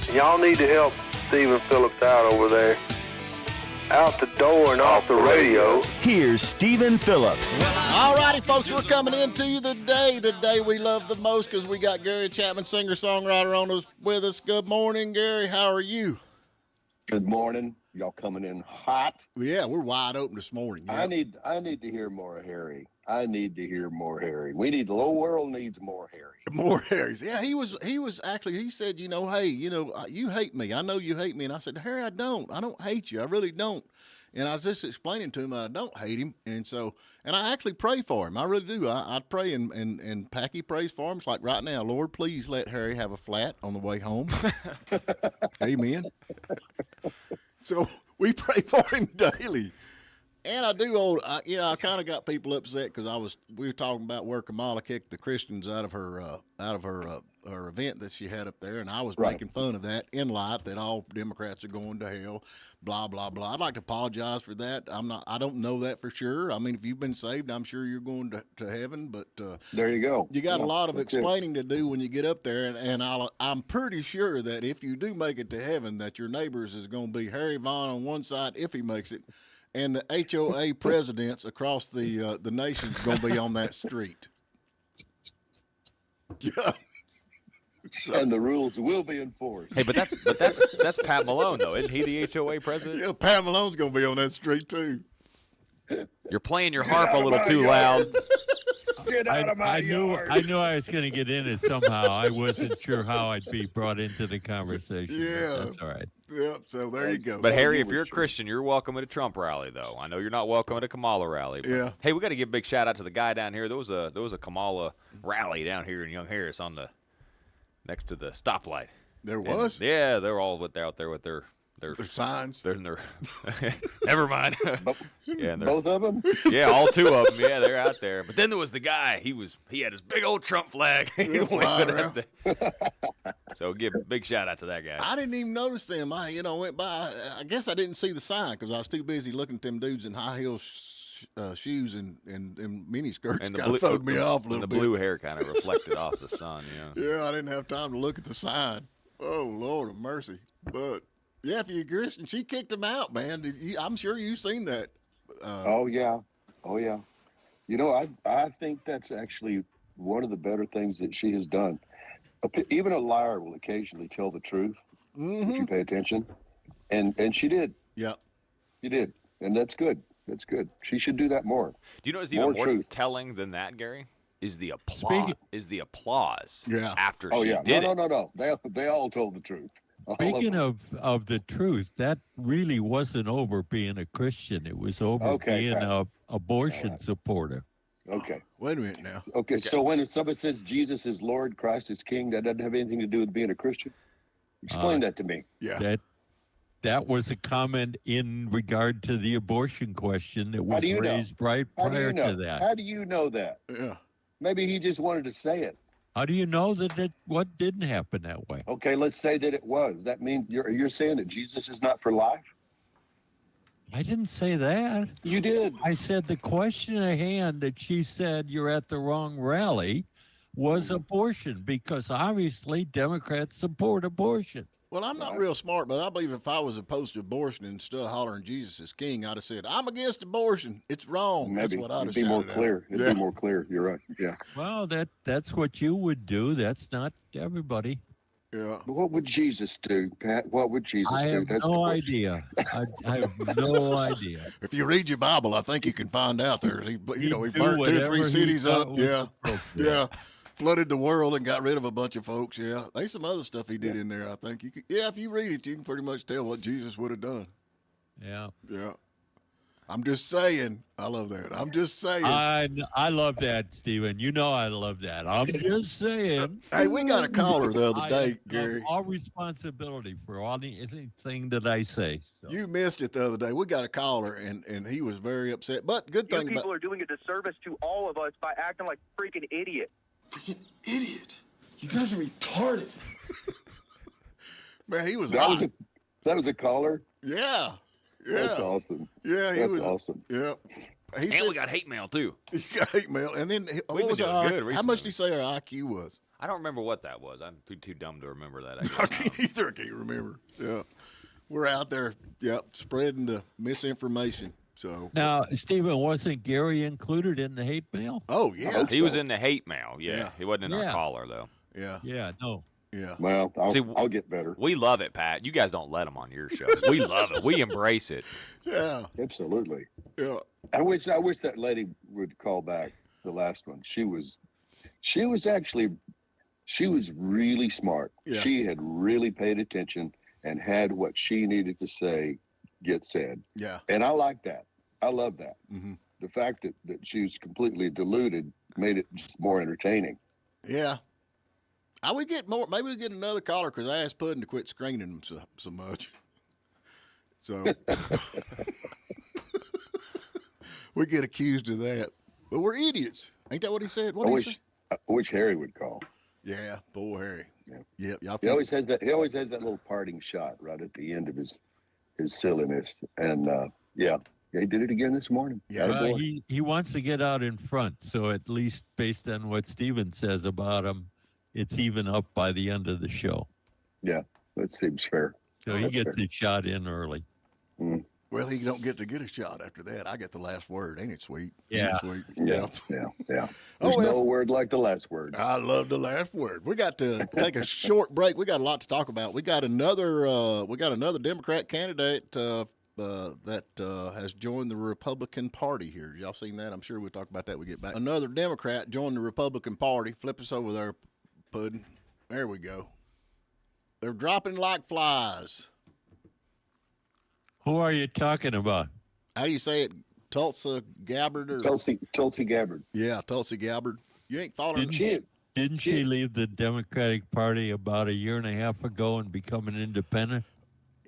Phillips. Y'all need to help Stephen Phillips out over there. Out the door and off the radio. Here's Stephen Phillips. All righty, folks, we're coming into the day we love the most because we got Gary Chapman, singer-songwriter, on us with us. Good morning, Gary. How are you? Good morning. Y'all coming in hot. Yeah, we're wide open this morning. Yep. I need to hear more Harry. I need to hear more Harry. The whole world needs more Harry. More Harrys. Yeah, he was actually, he said, hey, you hate me. I know you hate me. And I said, Harry, I don't hate you. I really don't. And I was just explaining to him I don't hate him. And I actually pray for him. I really do. I pray and Packy prays for him. It's like right now, Lord, please let Harry have a flat on the way home. Amen. So we pray for him daily. And I do I kind of got people upset because we were talking about where Kamala kicked the Christians out of her event that she had up there, and I was making fun of that in light that all Democrats are going to hell, blah blah blah. I'd like to apologize for that. I don't know that for sure. I mean, if you've been saved, I'm sure you're going to heaven. But there you go. You got a lot of explaining to do when you get up there, and I'm pretty sure that if you do make it to heaven, that your neighbors is going to be Harry Vaughn on one side if he makes it. And the HOA presidents across the nation's going to be on that street. Yeah. And the rules will be enforced. Hey, but that's Pat Malone though, isn't he the HOA president? Yeah, Pat Malone's going to be on that street too. You're playing your harp a little too loud. Get out of my yard. I knew I was going to get in it somehow. I wasn't sure how I'd be brought into the conversation. Yeah. That's all right. Yep, so there you go. But Harry, if you're a Christian, you're welcome at a Trump rally, though. I know you're not welcome at a Kamala rally. But, yeah. Hey, we got to give a big shout out to the guy down here. There was a Kamala rally down here in Young Harris next to the stoplight. There was? Yeah, they're all out there with their signs. Never mind. Both of them? Yeah, all two of them. Yeah, they're out there. But then there was the guy. He had his big old Trump flag. So give a big shout out to that guy. I didn't even notice them. I went by. I guess I didn't see the sign because I was too busy looking at them dudes in high heel shoes and mini skirts. And kind of throwed me off a little bit. bit. The blue hair kind of reflected off the sun. Yeah. Yeah, I didn't have time to look at the sign. Oh Lord of mercy! But yeah, if you're a Christian, she kicked him out, man. I'm sure you've seen that. Oh yeah. I think that's actually one of the better things that she has done. Even a liar will occasionally tell the truth if you pay attention, and she did. Yeah, she did, and that's good. That's good. She should do that more. Do you know what's even more truth. telling than that, Gary? Is the applause? Yeah. After she did it. No. They all told the truth. Speaking of the truth, that really wasn't over being a Christian. It was over being an abortion supporter. Okay. Wait a minute now. Okay, so when somebody says Jesus is Lord, Christ is King, that doesn't have anything to do with being a Christian? Explain that to me. Yeah. That was a comment in regard to the abortion question that was raised right prior to that. How do you know that? Yeah. Maybe he just wanted to say it. How do you know that what didn't happen that way? Okay, let's say that it was. That means you're saying that Jesus is not for life? I didn't say that. You did. I said the question at hand that she said you're at the wrong rally was abortion, because obviously Democrats support abortion. Well, I'm not real smart, but I believe if I was opposed to abortion and still hollering Jesus is King, I'd have said, I'm against abortion. It's wrong. Maybe. That's what I'd have be more shouted clear. out. It'd be more clear. You're right. Yeah. Well, that's what you would do. That's not everybody. Yeah. But what would Jesus do, Pat? What would Jesus I do? have That's no idea. I have no idea. If you read your Bible, I think you can find out there. He burned 2 or 3 whatever cities he up. thought was Yeah. appropriate. Yeah. Flooded the world and got rid of a bunch of folks. Yeah. There's some other stuff he did in there, I think. If you read it, you can pretty much tell what Jesus would have done. Yeah. Yeah. I'm just saying. I love that. I'm just saying. I love that, Stephen. You know I love that. I'm just saying. Hey, we got a caller the other day, Gary. All responsibility for anything that I say. So. You missed it the other day. We got a caller, and he was very upset. But good thing people are doing a disservice to all of us by acting like freaking idiots. Freaking idiot. You guys are retarded. Man, he was that was a caller? Yeah. Yeah. That's awesome. Yeah, That's awesome. Yeah. And we got hate mail, too. You got hate mail. And then, We've been doing good how much did he say our IQ was? I don't remember what that was. I'm too dumb to remember that. I I guess. can't either. I can't remember. Yeah, we're out there. Yep, spreading the misinformation. So Now, Stephen, wasn't Gary included in the hate mail? oh yeah, He was in the hate mail. Yeah, Yeah. he wasn't in Yeah. our caller though. yeah, Yeah, no. yeah. Well, I'll, See, I'll get better. We love it, Pat. You guys don't let them on your show. We love it. We embrace it. Yeah, Absolutely. yeah. I wish that lady would call back the last one. She was really smart. Yeah. She had really paid attention and had what she needed to say get said. Yeah. And I like that. I love that. Mm-hmm. The fact that she was completely deluded made it just more entertaining. Yeah. We get more. Maybe we get another caller because I asked Puddin to quit screening them so much. So we get accused of that, but we're idiots. Ain't that what he said? What I did he say? wish Harry would call. Yeah, poor Harry. Yeah. Yep. Y'all He keep- always has that. He always has that little parting shot right at the end of his silliness. And yeah, he did it again this morning. Yeah. Attaboy. He wants to get out in front, so at least based on what Stephen says about him, it's even up by the end of the show. Yeah, that seems fair. So he That's gets fair. his shot in early. Well, he don't get to get a shot after that. I get the last word. Ain't it sweet? Yeah. Ain't it sweet? Yeah. There's Oh, well. no word like the last word. I love the last word. We got to take a short break. We got a lot to talk about. We got another Democrat candidate that has joined the Republican Party here. Y'all seen that? I'm sure we'll talk about that when we get back. Another Democrat joined the Republican Party. Flip us over there, Puddin'. There we go. They're dropping like flies. Who are you talking about? How do you say it? Tulsa Gabbard or Tulsi Gabbard. yeah, Tulsi Gabbard. You ain't following. Didn't she leave the Democratic Party about a year and a half ago and become an independent?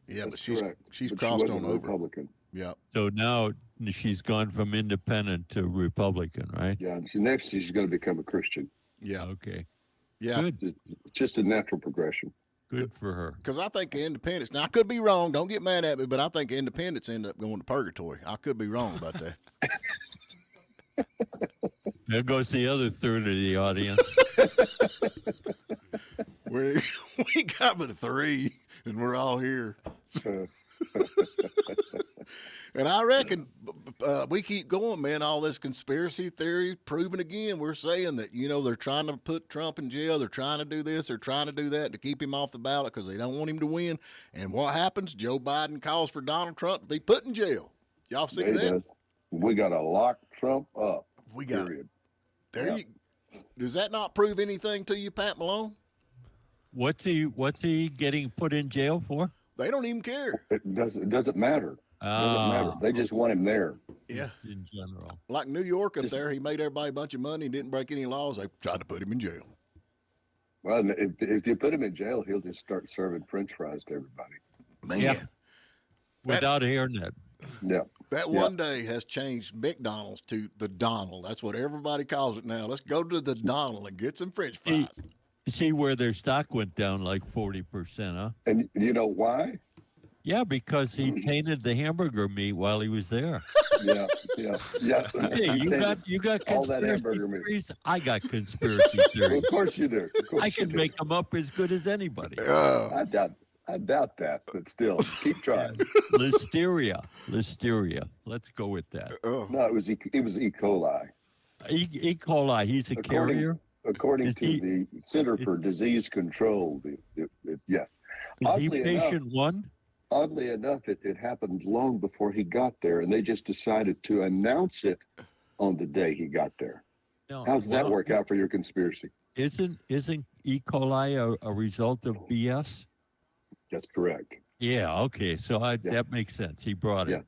Yeah, but That's she's correct. she's But crossed she on wasn't a over. Republican. Yeah. So now she's gone from independent to Republican, right? Yeah. Next, she's going to become a Christian. Yeah. Okay. Yeah. Good. It's just a natural progression. Good for her. Because I think independents, now I could be wrong, don't get mad at me, but I think independents end up going to purgatory. I could be wrong about that. There goes the other third of the audience. we got but 3, and we're all here. And I reckon we keep going, man. All this conspiracy theory proven again. We're saying that, they're trying to put Trump in jail. They're trying to do this. They're trying to do that to keep him off the ballot because they don't want him to win. And what happens? Joe Biden calls for Donald Trump to be put in jail. Y'all see He that? does. We got to lock Trump up. We got Period. there. Yeah. Does that not prove anything to you, Pat Malone? What's he getting put in jail for? They don't even care. It doesn't matter. Doesn't matter. They just want him there. Yeah. In general. Like New York up there, he made everybody a bunch of money and didn't break any laws. They tried to put him in jail. Well, if you put him in jail, he'll just start serving French fries to everybody. Man, Yeah. Without hearing that. Yeah. that one day has changed McDonald's to the Donald. That's what everybody calls it now. Let's go to the Donald and get some French fries. See where their stock went down like 40%, huh? And you know why? Yeah, because he tainted the hamburger meat while he was there. Yeah. Hey, you got all that conspiracy hamburger meat. theories? I got conspiracy Well, theories. of course you do. Of course I you can do. make them up as good as anybody. I doubt that, but still, keep trying. Listeria. Let's go with that. No, it was E. coli. E. coli, he's a carrier. According Is to he- the Center for Disease Control, yes. Is he patient one? Oddly enough, it happened long before he got there, and they just decided to announce it on the day he got there. No. How's that well, work out for your conspiracy? Isn't E. coli a result of BS? That's correct. Yeah. Okay. So that makes sense. He brought it.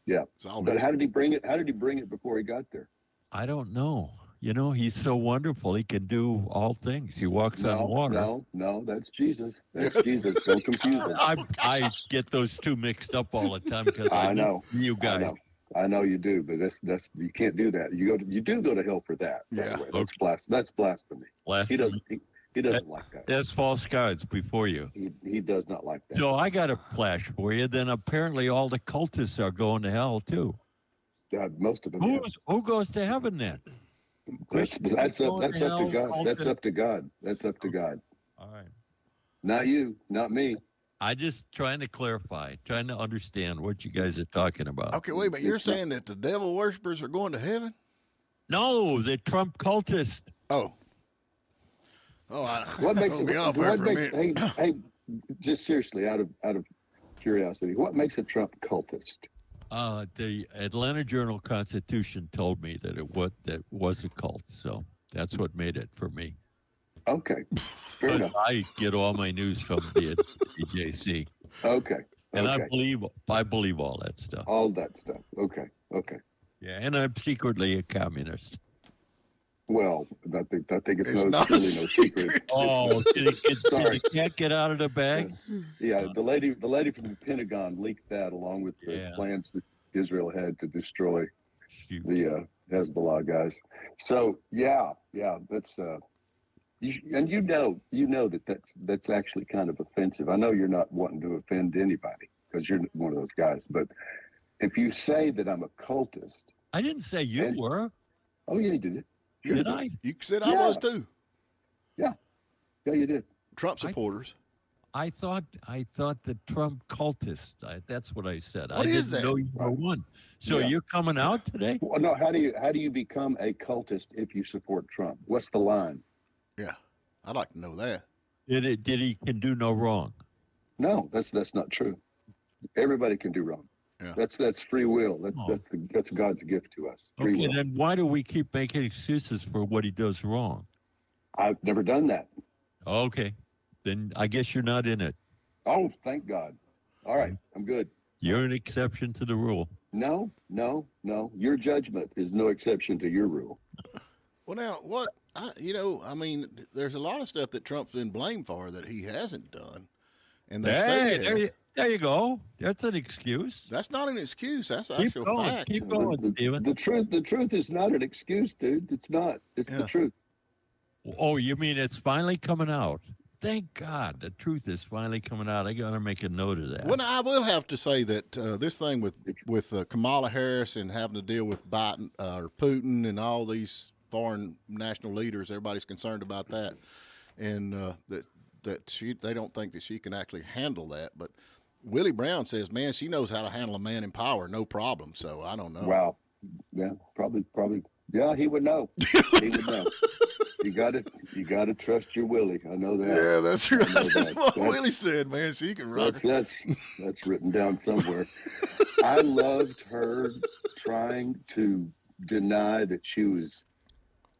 Yeah. It's all But this- how did he bring it? How did he bring it before he got there? I don't know. He's so wonderful. He can do all things. He walks on water. No, that's Jesus. That's Jesus. Don't confuse it. I get those two mixed up all the time because I know. you guys. I know you do, but that's you can't do that. You do go to hell for that. by the Yeah. way. That's blasphemy. He doesn't like that. That's false cards before you. He does not like that. So I got a flash for you. Then apparently all the cultists are going to hell too. Most of them. Who goes to heaven then? That's up to God. That's up to God. That's up to God. All right. Not you, not me. I just trying to clarify, trying to understand what you guys are talking about. Okay, wait a minute. You're saying that the devil worshippers are going to heaven? No, the Trump cultist. Oh, What makes me off there for a minute. Hey, just seriously, out of curiosity, what makes a Trump cultist? The Atlanta Journal-Constitution told me that that was a cult, so that's what made it for me. Okay, fair enough. I get all my news from the AJC. Okay, and okay. I believe all that stuff. All that stuff. Okay. Yeah, and I'm secretly a communist. Well, I think it's It's really not no a secret. Oh, Sorry. you can't get out of the bag? Yeah, the lady from the Pentagon leaked that along with the plans that Israel had to destroy the Hezbollah guys. So yeah, that's you know that's actually kind of offensive. I know you're not wanting to offend anybody because you're one of those guys, but if you say that I'm a cultist, I didn't say you were. Oh yeah, you did. Did I? You said I was too. Yeah, you did. Trump supporters. I thought the Trump cultist. That's what I said. What I is didn't that? know you were one. So you're coming out today? Well, no. How do you become a cultist if you support Trump? What's the line? Yeah, I'd like to know that. Did he can do no wrong? No, that's not true. Everybody can do wrong. Yeah. That's free will. That's God's gift to us. Free will. Then why do we keep making excuses for what he does wrong? I've never done that. Okay, then I guess you're not in it. Oh, thank God. All right, I'm good. You're an exception to the rule. No. Your judgment is no exception to your rule. Well, now there's a lot of stuff that Trump's been blamed for that he hasn't done, and they say there you go. That's an excuse. That's not an excuse. That's Keep actual going. fact. Keep going, Stephen. The truth is not an excuse, dude. It's not. It's the truth. Oh, you mean it's finally coming out? Thank God, the truth is finally coming out. I got to make a note of that. Well, I will have to say that this thing with Kamala Harris and having to deal with Biden or Putin and all these foreign national leaders, everybody's concerned about that, and they don't think that she can actually handle that. But Willie Brown says, man, she knows how to handle a man in power, no problem. So I don't know. Wow. Yeah, probably. Yeah, he would know. He would know. You got to trust your Willie. I know that. Yeah, that's right. That's what That's- Willie said, man. She can rock. That's written down somewhere. I loved her trying to deny that she was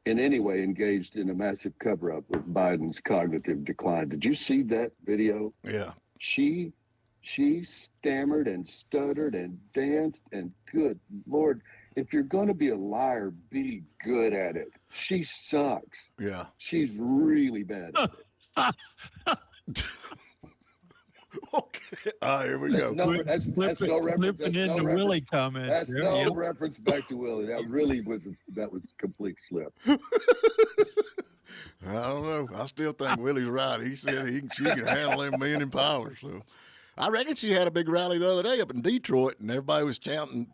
in any way engaged in a massive cover-up of Biden's cognitive decline. Did you see that video? Yeah. She stammered and stuttered and danced, and good Lord, if you're going to be a liar, be good at it. She sucks. Yeah. She's really bad at it. Okay. All right, here we go. That's no reference. Flipping into Willie comment. That's no reference back to Willie. That really was a complete slip. I don't know. I still think Willie's right. He said she can handle them men in power. So I reckon she had a big rally the other day up in Detroit, and everybody was chanting,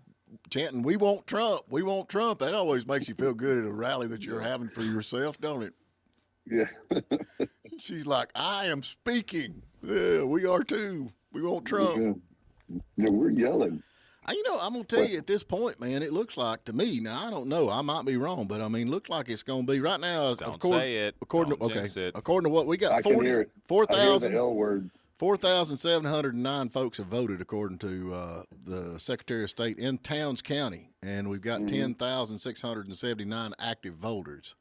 "We want Trump. We want Trump." That always makes you feel good at a rally that you're having for yourself, don't it? Yeah. She's like, "I am speaking. Yeah, we are too. We want Trump." Yeah, we're yelling. I'm gonna tell you at this point, man. It looks like to me. Now I don't know. I might be wrong, but I mean, looks like it's gonna be right now. Don't say it. According Don't to jinx it. according to what we got, I can hear it. 4,000. The L word. 4,709 folks have voted, according to the Secretary of State in Towns County, and we've got 10,679 active voters.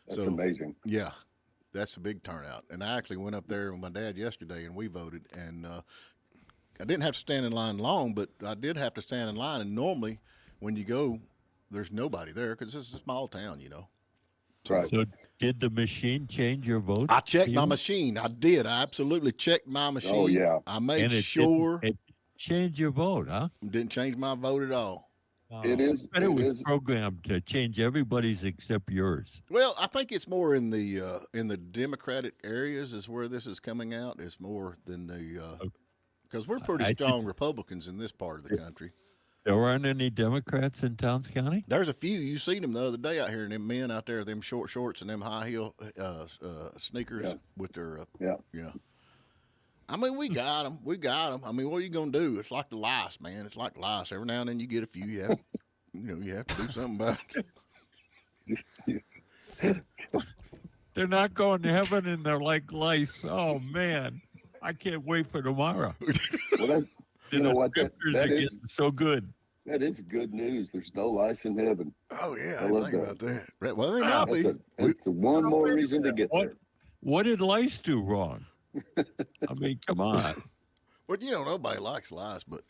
That's amazing. Yeah, that's a big turnout. And I actually went up there with my dad yesterday, and we voted. And I didn't have to stand in line long, but I did have to stand in line. And normally, when you go, there's nobody there because this is a small town, Right. So did the machine change your vote? I checked my machine. I did. I absolutely checked my machine. Oh, yeah. I made And sure it changed your vote, huh? didn't change my vote at all. It is. But it was is. programmed to change everybody's except yours. Well, I think it's more in the Democratic areas is where this is coming out. It's more than the because we're pretty strong Republicans in this part of the country. There aren't any Democrats in Towns County? There's a few. You seen them the other day out here, and them men out there, them short shorts and them high heel sneakers with their yeah. I mean, we got them. We got them. I mean, what are you gonna do? It's like the lice, man. It's like lice. Every now and then you get a few. You have, you have to do something about it. They're not going to heaven, and they're like lice. Oh man, I can't wait for tomorrow. Well, you know what? That is so good. That is good news. There's no lice in heaven. Oh yeah, I I love think that. about that. Well, they might be. It's one more reason to get there. What did lice do wrong? I mean, come on. Well, nobody likes lice, but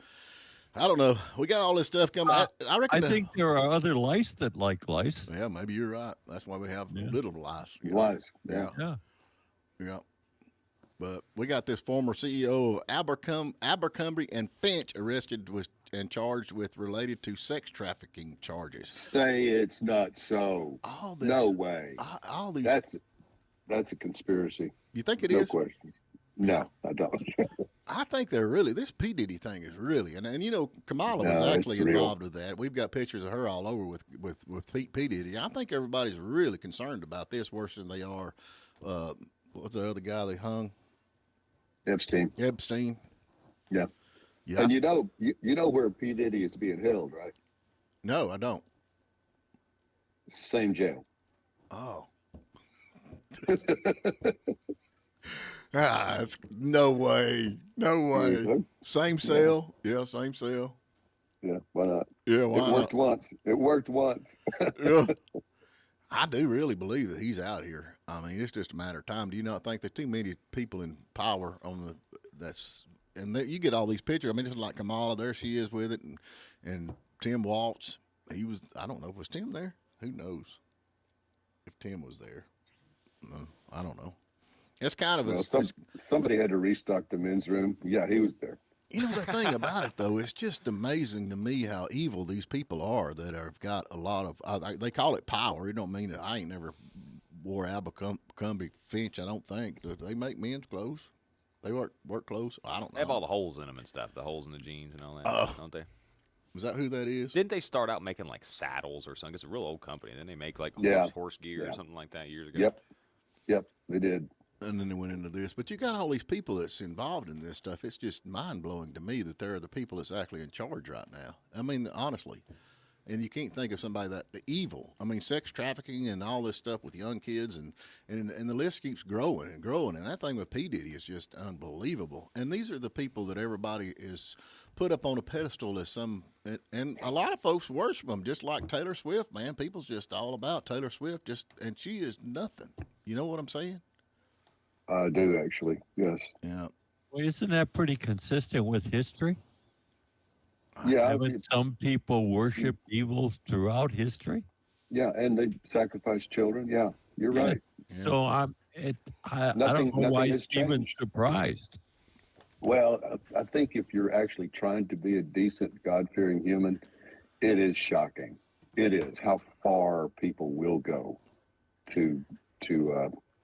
I don't know. We got all this stuff coming. I reckon. I think there are other lice that like lice. Yeah, maybe you're right. That's why we have little lice. Lice. Yeah. But we got this former CEO of Abercrombie and Finch arrested and charged with related to sex trafficking charges. Say it's not so. All this, no way. All these. That's a conspiracy. You think it no is? No question. No, I don't. I think they're really, this P. Diddy thing is really, and Kamala was actually involved with that. We've got pictures of her all over with P. Diddy. I think everybody's really concerned about this worse than they are. What's the other guy they hung? Epstein. Yeah. Yeah. And you know where P. Diddy is being held, right? No, I don't. Same jail. Oh. That's no way. No way. Mm-hmm. Same cell. Yeah, same cell. Yeah, why not? Yeah, why It worked once. It worked once. Yeah. I do really believe that he's out here. I mean, it's just a matter of time. Do you not think there's too many people in power you get all these pictures. I mean, it's like Kamala, there she is with it, and Tim Waltz. I don't know, was Tim there? Who knows if Tim was there? No, I don't know. It's kind of somebody had to restock the men's room. Yeah, he was there. The thing about it, though, it's just amazing to me how evil these people are that have got a lot of, they call it power. It don't mean that I ain't never wore Abercrombie Finch, I don't think. They make men's clothes. They work clothes. I don't know. They have all the holes in them and stuff, the holes in the jeans and all that, don't they? Is that who that is? Didn't they start out making like saddles or something? It's a real old company. Then they make like horse gear or something like that years ago. Yep, they did. And then they went into this. But you got all these people that's involved in this stuff. It's just mind-blowing to me that they're the people that's actually in charge right now. I mean, honestly. And you can't think of somebody that evil. I mean, sex trafficking and all this stuff with young kids, and the list keeps growing and growing. And that thing with P. Diddy is just unbelievable. And these are the people that everybody is put up on a pedestal as and a lot of folks worship them, just like Taylor Swift, man. People's just all about Taylor Swift, and she is nothing. You know what I'm saying? I do, actually. Yes. Yeah. Well, isn't that pretty consistent with history? Yeah. Haven't some people worship evil throughout history? Yeah, and they sacrifice children. Yeah, you're right. Yeah. So I don't know why Stephen's surprised. Well, I think if you're actually trying to be a decent, God-fearing human, it is shocking. It is how far people will go to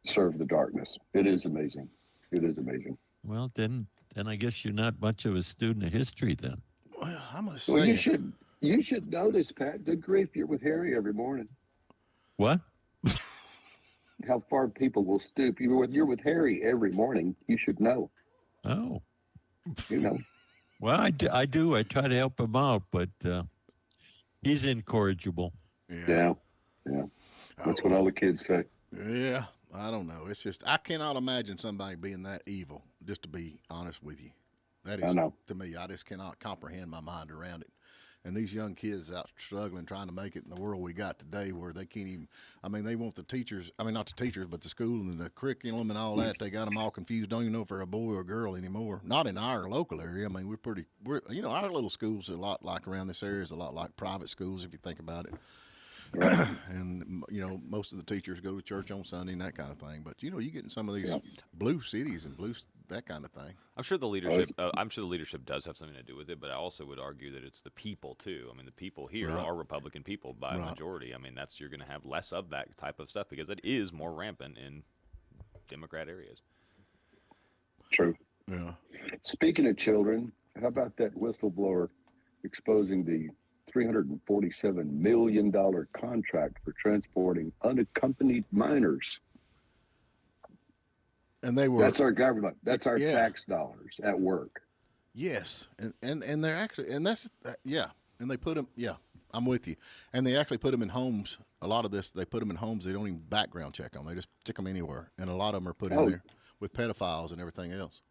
serve the darkness. It is amazing. It is amazing. Well, then I guess you're not much of a student of history then. Well, I must say. Well, you should know this, Pat. Good grief, you're with Harry every morning. What? How far people will stoop. You're with Harry every morning. You should know. Oh. You know. Well, I do. I try to help him out, but he's incorrigible. Yeah. That's what all the kids say. Yeah. I don't know. It's just, I cannot imagine somebody being that evil, just to be honest with you. That is, to me, I just cannot comprehend my mind around it. And these young kids out struggling, trying to make it in the world we got today where they can't even, I mean, they want the teachers, I mean, not the teachers, but the school and the curriculum and all that. They got them all confused. Don't even know if they're a boy or a girl anymore. Not in our local area. I mean, our little schools are a lot like around this area is a lot like private schools, if you think about it. Right. And, most of the teachers go to church on Sunday and that kind of thing. But, you get in some of these blue cities and that kind of thing. I'm sure the leadership does have something to do with it, but I also would argue that it's the people too. I mean, the people here are Republican people by a majority. I mean, you're going to have less of that type of stuff because it is more rampant in Democrat areas. True. Yeah. Speaking of children, how about that whistleblower exposing the $347 million contract for transporting unaccompanied minors. And they were. That's our government. That's our tax dollars at work. Yes, and they're actually, and that's and they put them. Yeah, I'm with you. And they actually put them in homes. A lot of this, they put them in homes. They don't even background check them. They just stick them anywhere, and a lot of them are put in there with pedophiles and everything else.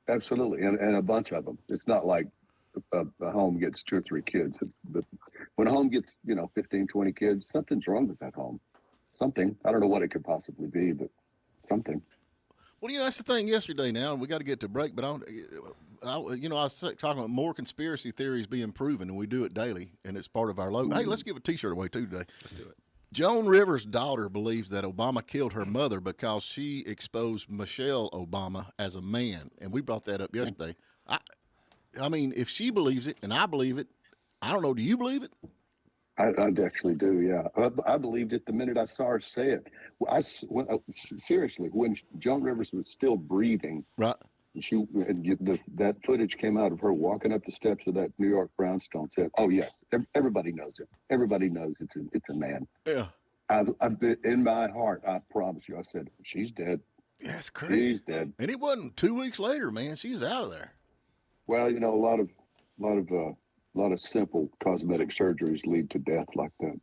Absolutely, and a bunch of them. It's not like a home gets 2 or 3 kids. But when a home gets 15, 20 kids, something's wrong with that home. Something. I don't know what it could possibly be, but something. Well, that's the thing yesterday now, and we got to get to break, but I was talking about more conspiracy theories being proven, and we do it daily, and it's part of our logo. Hey, let's give a T-shirt away, too, today. Let's do it. Joan Rivers' daughter believes that Obama killed her mother because she exposed Michelle Obama as a man, and we brought that up yesterday. I mean, if she believes it, and I believe it, I don't know, do you believe it? I actually do, yeah. I believed it the minute I saw her say it. Seriously, when Joan Rivers was still breathing, right? That footage came out of her walking up the steps of that New York brownstone. Said, "Oh yes, everybody knows it. Everybody knows it's a man." Yeah. I've been, in my heart, I promise you, I said, "She's dead." Yeah, it's crazy. She's dead. And it wasn't 2 weeks later, man. She's out of there. Well, a lot of simple cosmetic surgeries lead to death like that.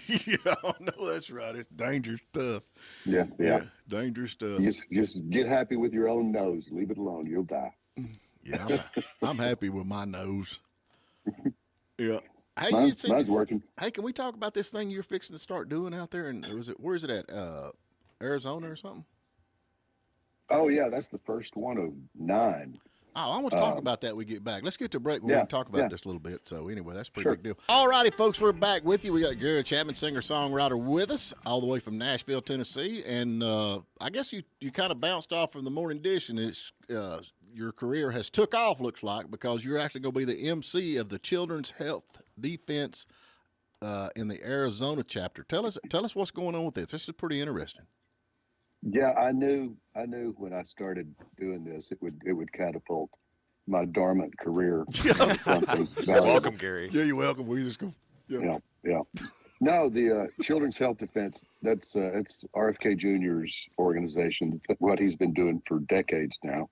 Yeah, no, that's right. It's dangerous stuff. Yeah. Dangerous stuff. Just get happy with your own nose. Leave it alone. You'll die. Yeah, I'm happy with my nose. Yeah. Hey, mine's working. Hey, can we talk about this thing you're fixing to start doing out there? And where is it at? Arizona or something? Oh yeah, that's the first one of 9. Oh, I want to talk about that when we get back. Let's get to break. We're going to talk about this a little bit. So anyway, that's a pretty big deal. All righty, folks, we're back with you. We got Gary Chapman, singer-songwriter, with us all the way from Nashville, Tennessee. And I guess you kind of bounced off from the morning dish, and it's your career has took off, looks like, because you're actually going to be the MC of the Children's Health Defense in the Arizona chapter. Tell us what's going on with this. This is pretty interesting. Yeah, I knew when I started doing this, it would catapult my dormant career. Welcome, Gary. Yeah, you're welcome. We just go. Yeah. No, the Children's Health Defense, it's RFK Jr.'s organization, what he's been doing for decades now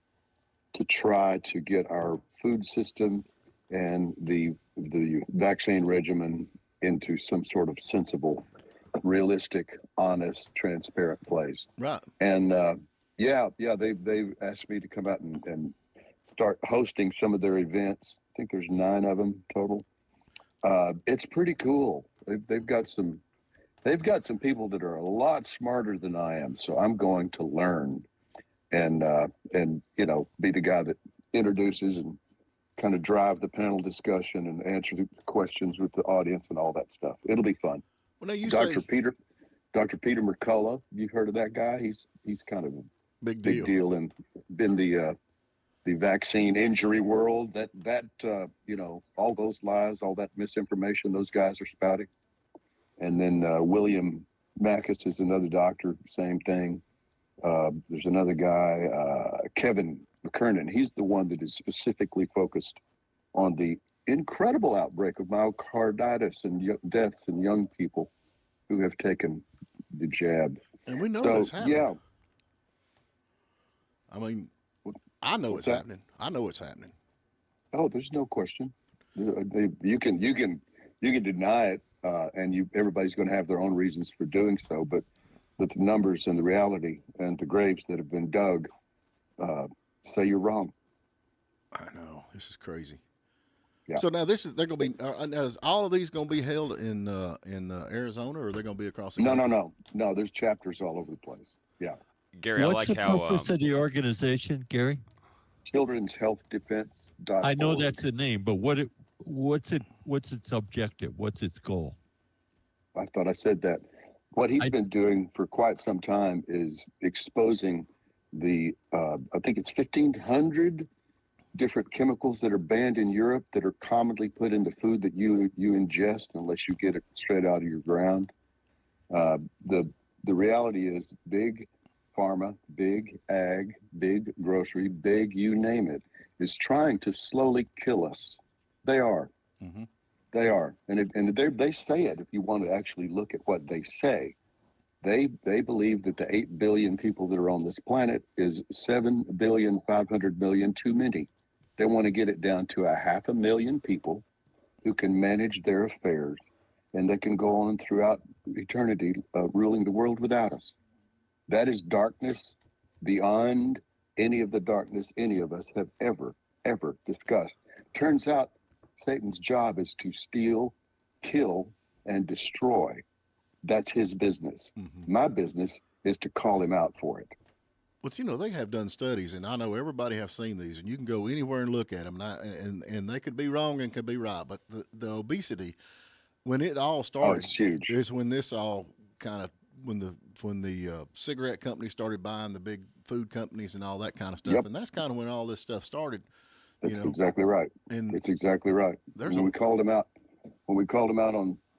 to try to get our food system and the vaccine regimen into some sort of sensible, realistic, honest, transparent place. Right. And they've asked me to come out and start hosting some of their events. I think there's 9 of them total. It's pretty cool. They've got some people that are a lot smarter than I am. So I'm going to learn and be the guy that introduces and kind of drive the panel discussion and answer the questions with the audience and all that stuff. It'll be fun. Well, now Dr. Peter McCullough, you've heard of that guy? He's kind of a big deal and been the vaccine injury world. That all those lies, all that misinformation those guys are spouting. And then William Mackus is another doctor, same thing. There's another guy, Kevin McKernan. He's the one that is specifically focused on the incredible outbreak of myocarditis and deaths in young people who have taken the jab. And we know that's happening. Yeah. I mean, I know it's happening. I know it's happening. Oh, there's no question. You can deny it, and everybody's going to have their own reasons for doing so. But the numbers and the reality and the graves that have been dug say you're wrong. I know, this is crazy. Yeah. So now they're going to be. Is all of these going to be held in Arizona, or are they going to be across the country? No. There's chapters all over the place. Yeah. Gary, what's I like the how. purpose of the organization, Gary? Children's Health Defense. I know that's the name, but what's its objective? What's its goal? I thought I said that. What he's been doing for quite some time is exposing the I think it's 1,500 different chemicals that are banned in Europe that are commonly put in the food that you ingest unless you get it straight out of your ground. The reality is big pharma, big ag, big grocery, big you name it, is trying to slowly kill us. They are. Mm-hmm. They are, and they say it. If you want to actually look at what they say, they believe that the 8 billion people that are on this planet is 7,500,000,000 too many. They want to get it down to 500,000 people who can manage their affairs, and they can go on throughout eternity ruling the world without us. That is darkness beyond any of the darkness any of us have ever discussed. Turns out Satan's job is to steal, kill, and destroy. That's his business. Mm-hmm. My business is to call him out for it. But they have done studies, and I know everybody have seen these, and you can go anywhere and look at them, and they could be wrong and could be right. But the obesity, when it all started, it's huge. is when this all kind of when the cigarette companies started buying the big food companies and all that kind of stuff, Yep. and that's kind of when all this stuff started. That's exactly right. And it's exactly right. We called him out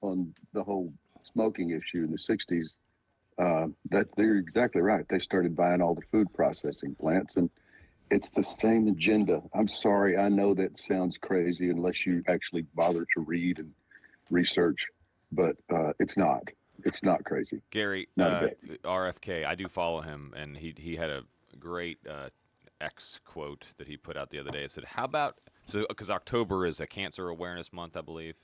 on the whole smoking issue in the 60s. That they're exactly right. They started buying all the food processing plants, and it's the same agenda. I'm sorry, I know that sounds crazy unless you actually bother to read and research, but it's not. It's not crazy. Gary, RFK, I do follow him, and he had a great X quote that he put out the other day. It said, "How about because October is a Cancer Awareness Month, I believe,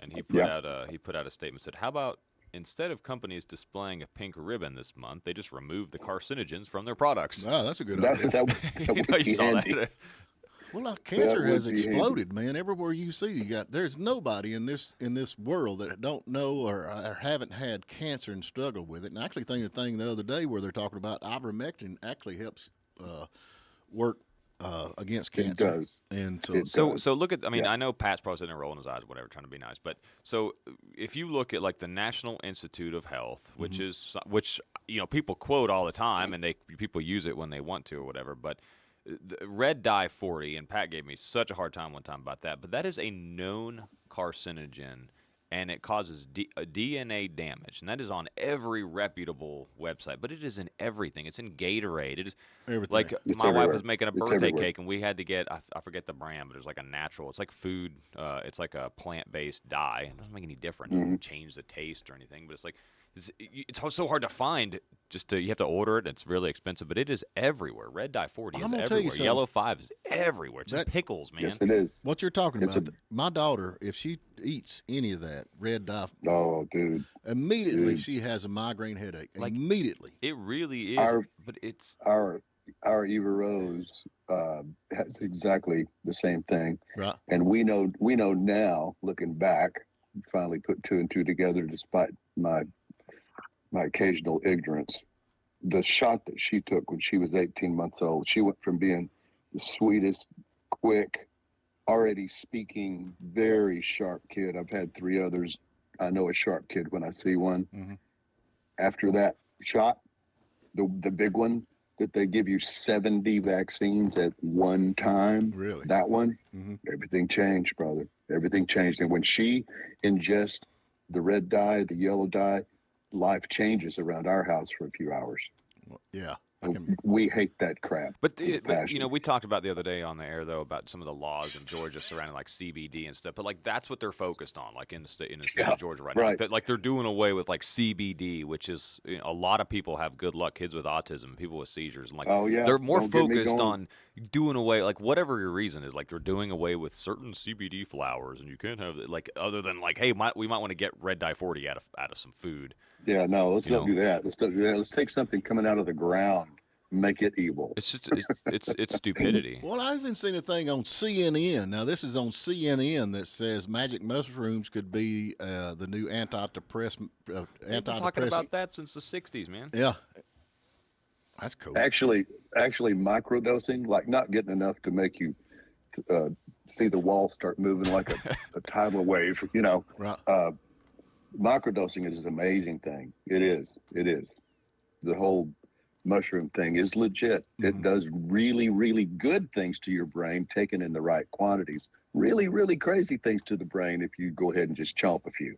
and he put out a statement said, how about instead of companies displaying a pink ribbon this month, they just remove the carcinogens from their products." Wow, that's a good idea. That You saw that. Well, now cancer has exploded, man. Everywhere you see, there's nobody in this world that don't know or haven't had cancer and struggled with it. And I actually think the thing the other day where they're talking about ivermectin actually helps work against cancer. It does. And So look at, I know Pat's probably sitting there rolling his eyes, whatever, trying to be nice. But so if you look at like the National Institute of Health, which people quote all the time, and people use it when they want to or whatever. But the red dye 40, and Pat gave me such a hard time one time about that. But that is a known carcinogen, and it causes DNA damage, and that is on every reputable website. But it is in everything. It's in Gatorade. It is everything. Like it's my everywhere. wife was making a It's birthday everywhere. cake, and we had to get I forget the brand, but it's like a natural. It's like food. It's like a plant-based dye. It doesn't make any difference. It doesn't change the taste or anything. But it's like it's so hard to find. You have to order it. It's really expensive, but it is everywhere. Red dye 40 is I'm gonna tell you everywhere. something. Yellow 5 is everywhere. It's in That- pickles, man. Yes, it is. what you're talking It's about, my daughter, if she eats any of that red dye, Oh, dude. immediately Dude. she has a migraine headache. Like- immediately. It really is. But it's Our Eva Rose has exactly the same thing, Right. and we know now, looking back, finally put two and two together, despite my occasional ignorance. The shot that she took when she was 18 months old, she went from being the sweetest, quick, already speaking, very sharp kid. I've had 3 others. I know a sharp kid when I see one. Mm-hmm. After that shot, the big one that they give you 70 vaccines at one time. Really? That one, Mhm. everything changed, brother. Everything changed. And when she ingests the red dye, the yellow dye, life changes around our house for a few hours. Well, yeah. We hate that crap. But with passion. we talked about the other day on the air though about some of the laws in Georgia surrounding like CBD and stuff. But like that's what they're focused on, like in the state of Georgia right now. Right. Like they're doing away with like CBD, which is a lot of people have good luck, kids with autism, people with seizures, and like they're more Don't get me focused going. on doing away, like whatever your reason is, like they're doing away with certain CBD flowers, and you can't have it, like other than like, hey, we might want to get red dye 40 out of some food. Yeah, no, let's not do that. Let's not do that. Let's take something coming out of the ground, make it evil. It's just it's stupidity. Well, I even seen a thing on CNN. Now, this is on CNN that says magic mushrooms could be the new antidepressant. We've been talking about that since the 60s, man. Yeah. That's cool. Actually, microdosing, like not getting enough to make you see the wall start moving like a tidal wave, Right. Microdosing is an amazing thing. It is. The whole mushroom thing is legit. It does really, really good things to your brain taken in the right quantities. Really, really crazy things to the brain if you go ahead and just chomp a few.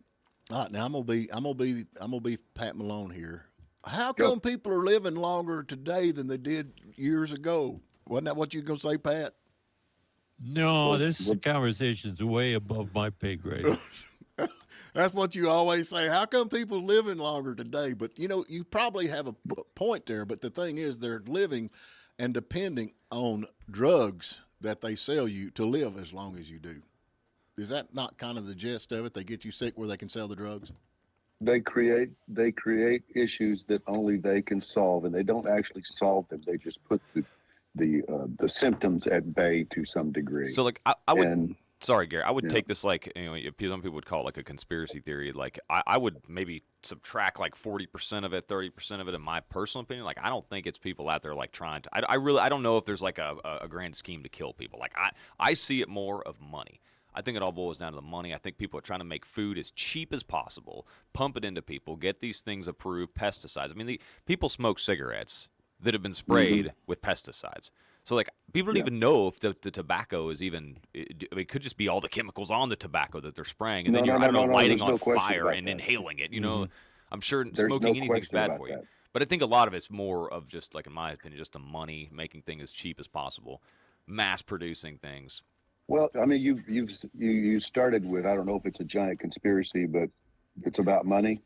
All right, now I'm gonna be Pat Malone here. How Go. come people are living longer today than they did years ago? Wasn't that what you were gonna say, Pat? No, this conversation's way above my pay grade. That's what you always say. How come people living longer today? But you probably have a point there. But the thing is, they're living and depending on drugs that they sell you to live as long as you do. Is that not kind of the gist of it? They get you sick where they can sell the drugs. They create issues that only they can solve, and they don't actually solve them. They just put the symptoms at bay to some degree. So, like, I would. Sorry, Gary. I would take this like, some people would call it like a conspiracy theory. Like, I would maybe subtract like 40% of it, 30% of it, in my personal opinion. Like, I don't think it's people out there like trying to. I don't know if there's like a grand scheme to kill people. Like, I see it more of money. I think it all boils down to the money. I think people are trying to make food as cheap as possible, pump it into people, get these things approved, pesticides. I mean, people smoke cigarettes that have been sprayed with pesticides. So, like, people don't even know if the tobacco is even – it could just be all the chemicals on the tobacco that they're spraying, and then you're lighting on fire and inhaling it. I'm sure smoking anything's bad for you. But I think a lot of it's more of just, like, in my opinion, just the money, making things as cheap as possible, mass-producing things. Well, I mean, you started with, I don't know if it's a giant conspiracy, but it's about money.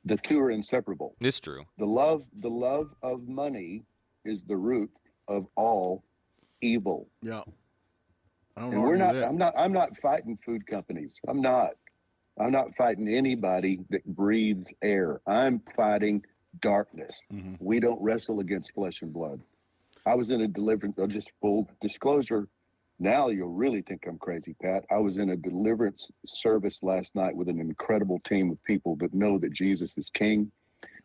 The two are inseparable. It's true. The love of money is the root of all evil. Yeah. I'm not fighting food companies. I'm not fighting anybody that breathes air. I'm fighting darkness. Mm-hmm. We don't wrestle against flesh and blood. I was in a deliverance, just full disclosure. Now you'll really think I'm crazy, Pat. I was in a deliverance service last night with an incredible team of people that know that Jesus is King.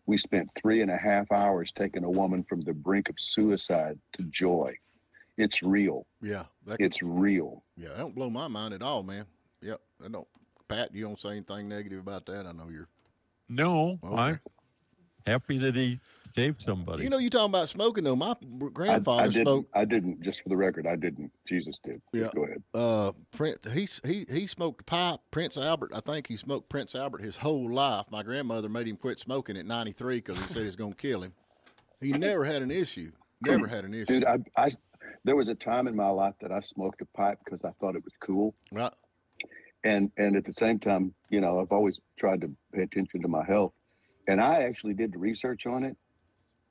We spent 3.5 hours taking a woman from the brink of suicide to joy. It's real. Yeah. It's real. Yeah, that don't blow my mind at all, man. Yep. I don't. Pat, you don't say anything negative about that. I know you're. No, okay. I'm happy that he saved somebody. You talking about smoking, though. My grandfather smoked. I didn't, just for the record, I didn't. Jesus did. Yeah. Go ahead. He smoked pipe. Prince Albert, I think he smoked Prince Albert his whole life. My grandmother made him quit smoking at 93 because he said it's going to kill him. He never had an issue. Never had an issue. Dude, there was a time in my life that I smoked a pipe because I thought it was cool. Right. And at the same time, I've always tried to pay attention to my health. And I actually did the research on it.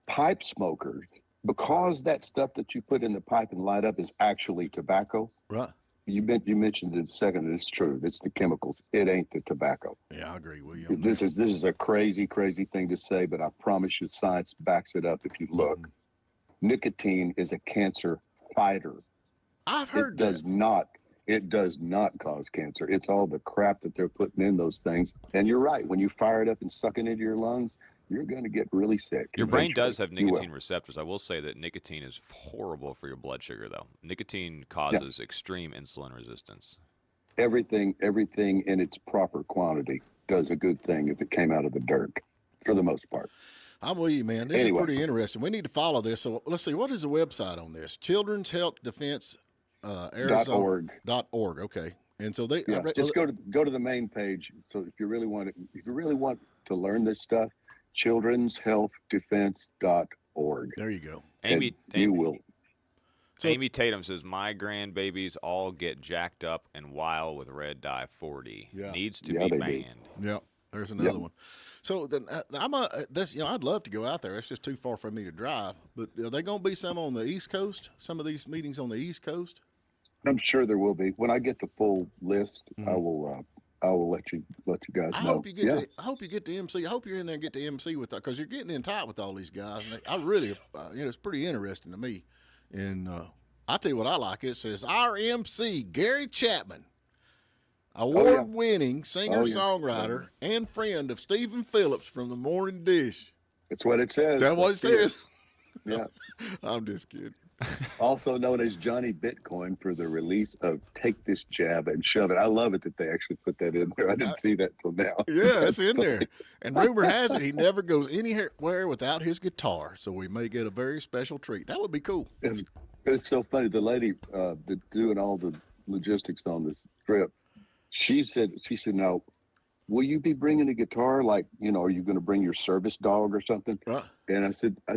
Pipe smokers, because that stuff that you put in the pipe and light up is actually tobacco. Right. You mentioned it a second, and it's true. It's the chemicals. It ain't the tobacco. Yeah, I agree with you. This is a crazy, crazy thing to say, but I promise you science backs it up if you look. Mm-hmm. Nicotine is a cancer fighter. I've heard It does not cause cancer. It's all the crap that they're putting in those things. And you're right. When you fire it up and suck it into your lungs, you're going to get really sick. Your brain does have nicotine receptors. I will say that nicotine is horrible for your blood sugar, though. Nicotine causes extreme insulin resistance. Everything in its proper quantity does a good thing if it came out of the dirt, for the most part. I'm with you, man. This is pretty interesting. We need to follow this. So let's see. What is the website on this? Children's Health Defense Arizona.org. Okay. And so they just go to the main page. So if you really want to learn this stuff, children'shealthdefense.org. There you go. Amy will. So, Amy Tatum says, my grandbabies all get jacked up and wild with red dye 40. Yeah. Needs to be banned. Yeah. There's another one. So then I'd love to go out there. It's just too far for me to drive. But are there going to be some on the East Coast? Some of these meetings on the East Coast? I'm sure there will be. When I get the full list, I will let you guys know. I hope you get to MC. I hope you're in there and get to MC with that, because you're getting in tight with all these guys. And I really, it's pretty interesting to me. And I tell you what I like. It says our MC Gary Chapman, award-winning singer-songwriter and friend of Stephen Phillips from the Morning Dish. That's what it says. That's what it says. Yeah. I'm just kidding. Also known as Johnny Bitcoin for the release of Take This Jab and Shove It. I love it that they actually put that in there. I didn't see that till now. Yeah, it's in there. And rumor has it he never goes anywhere without his guitar, so we may get a very special treat. That would be cool. It's so funny. The lady that's doing all the logistics on this trip, she said, now, will you be bringing a guitar? Like, are you going to bring your service dog or something? And I said, I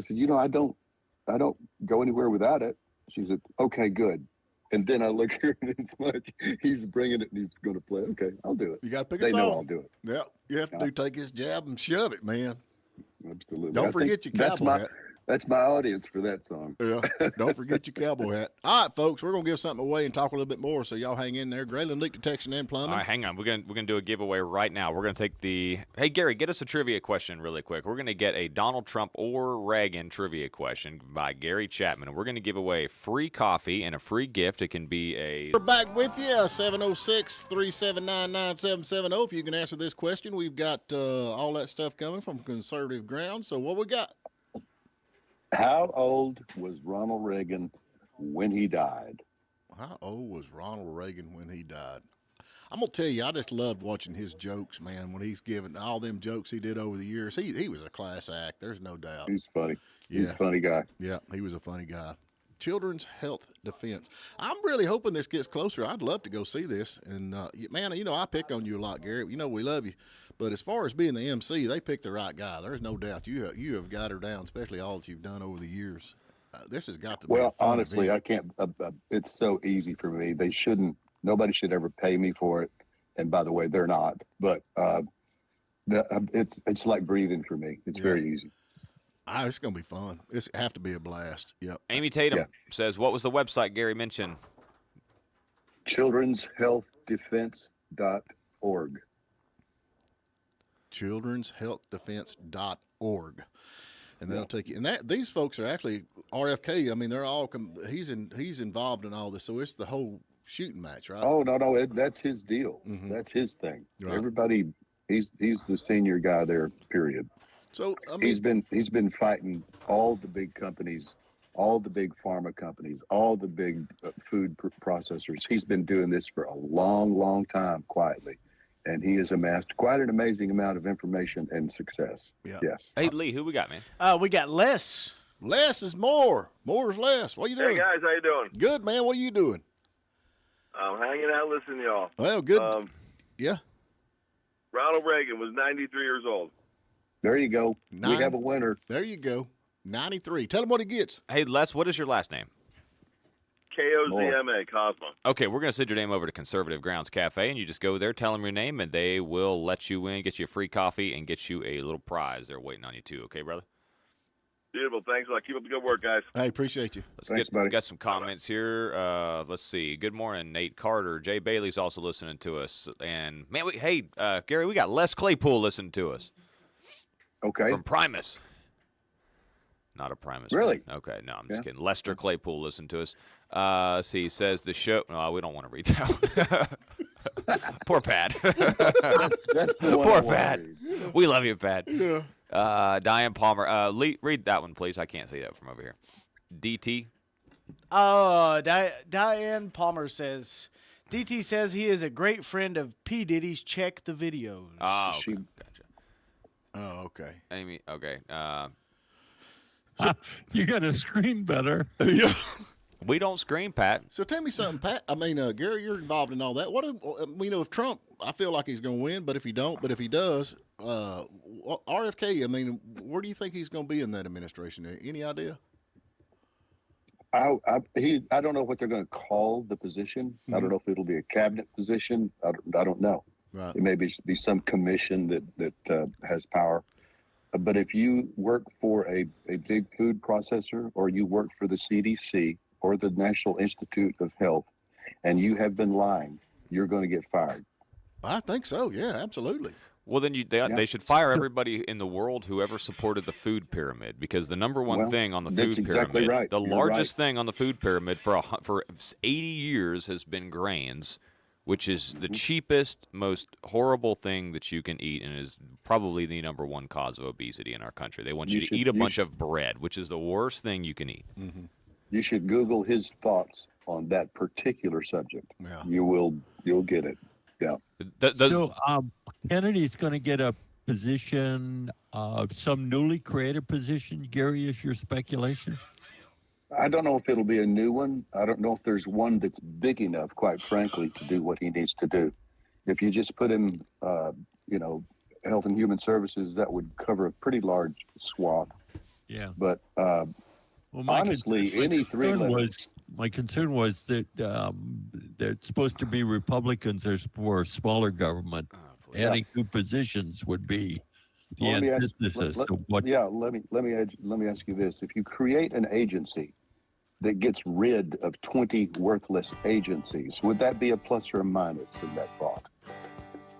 don't go anywhere without it. She said, okay, good. And then I look here and it's like he's bringing it and he's going to play. Okay, I'll do it. You got to pick a They song. know I'll do it. Yep. You have to take his jab and shove it, man. Absolutely. Don't forget your cowboy hat. That's my audience for that song. Yeah. Don't forget your cowboy hat. All right, folks, we're gonna give something away and talk a little bit more. So y'all hang in there. Grayland leak detection and plumbing. All right, hang on. We're gonna do a giveaway right now. We're gonna take the. Hey Gary, get us a trivia question really quick. We're gonna get a Donald Trump or Reagan trivia question by Gary Chapman, and we're gonna give away free coffee and a free gift. It can be a. We're back with you, 706-379-9770. If you can answer this question, we've got all that stuff coming from conservative ground. So what we got? How old was Ronald Reagan when he died? How old was Ronald Reagan when he died? I'm gonna tell you, I just loved watching his jokes, man. When he's giving all them jokes he did over the years, he was a class act. There's no doubt. He's funny. Yeah. He's a funny guy. Yeah, he was a funny guy. Children's Health Defense. I'm really hoping this gets closer. I'd love to go see this. And, man, you know, I pick on you a lot, Gary. You know we love you. But as far as being the MC, they picked the right guy. There's no doubt you have got her down, especially all that you've done over the years. This has got to be Well, a fun honestly, event. I can't. It's so easy for me. They shouldn't. Nobody should ever pay me for it. And by the way, they're not. But it's like breathing for me. It's very easy. It's going to be fun. It's have to be a blast. Yep. Amy Tatum says, "What was the website Gary mentioned?" children'shealthdefense.org. children'shealthdefense.org. And they'll take you. And these folks are actually RFK. I mean, they're all he's involved in all this. So it's the whole shooting match, right? Oh no, that's his deal. Mhm. That's his thing. Right. Everybody, he's the senior guy there. Period. So I mean, he's been fighting all the big companies, all the big pharma companies, all the big food processors. He's been doing this for a long, long time quietly. And he has amassed quite an amazing amount of information and success. Yeah. Yes. Hey Lee, who we got, man? We got Les. Less is more. More is less. What you doing? Hey guys, how you doing? Good, man. What are you doing? I'm hanging out listening to y'all. Well, good. Yeah. Ronald Reagan was 93 years old. There you go. We have a winner. There you go. 93. Tell him what he gets. Hey Les, what is your last name? Kozma, Cosmo. Okay, we're gonna send your name over to Conservative Grounds Cafe, and you just go there, tell them your name, and they will let you in, get you a free coffee, and get you a little prize. They're waiting on you too. Okay, brother? Beautiful. Thanks a lot. Keep up the good work, guys. Hey, appreciate you. Thanks, buddy. Got some comments here. Let's see. Good morning, Nate Carter. Jay Bailey's also listening to us, and man, Gary, we got Les Claypool listening to us. Okay. From Primus. Not a Primus. Really? Fan. Okay, no, I'm just kidding. Lester Claypool listened to us. See, he says the show. No, we don't want to read that one. Poor Pat. That's the one. Poor Pat. We love you, Pat. Yeah. Diane Palmer. Lee, read that one, please. I can't see that from over here. DT. Diane Palmer says, DT says he is a great friend of P. Diddy's. Check the videos. Oh, okay. Gotcha. Oh, okay. Amy, okay. You got to scream better. Yeah. We don't scream, Pat. So tell me something, Pat. I mean, Gary, you're involved in all that. What if, if Trump, I feel like he's going to win, but if he does, RFK, I mean, where do you think he's going to be in that administration? Any idea? I don't know what they're going to call the position. I don't know if it'll be a cabinet position. I don't know. Right. It may be some commission that has power. But if you work for a big food processor, or you work for the CDC or the National Institute of Health, and you have been lying, you're going to get fired. I think so. Yeah, absolutely. Well, then they should fire everybody in the world who ever supported the food pyramid, because the number one thing on the food exactly pyramid, right. the You're largest right. thing on the food pyramid for 80 years has been grains, which is the cheapest, most horrible thing that you can eat, and is probably the number one cause of obesity in our country. They want you to eat a bunch of bread, which is the worst thing you can eat. Mm-hmm. You should Google his thoughts on that particular subject. Yeah. You'll get it. Yeah. So Kennedy's going to get a position, some newly created position. Gary, is your speculation? I don't know if it'll be a new one. I don't know if there's one that's big enough, quite frankly, to do what he needs to do. If you just put him, Health and Human Services, that would cover a pretty large swath. Yeah. But Well, honestly, any my concern was that they're supposed to be Republicans are for smaller government. Adding new positions would be the antithesis of what. Yeah, let me ask you this: if you create an agency that gets rid of 20 worthless agencies, would that be a plus or a minus in that thought?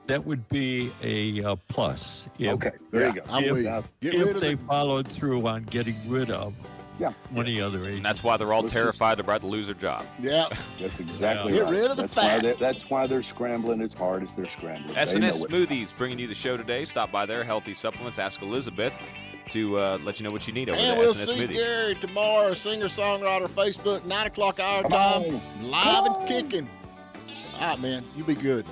That would be a plus. Okay, there you go. If they followed through on getting rid of 20 other agencies. And that's why they're all terrified about to lose their job. Yeah. That's exactly Get right. rid of the fat. That's why they're scrambling as hard as they're scrambling. SNS Smoothies bringing you the show today. Stop by there, Healthy Supplements. Ask Elizabeth to let you know what you need over there. And we'll SNS see Smoothies. Gary tomorrow, singer-songwriter, Facebook, 9 o'clock our time, live and kicking. All right, man. You be good.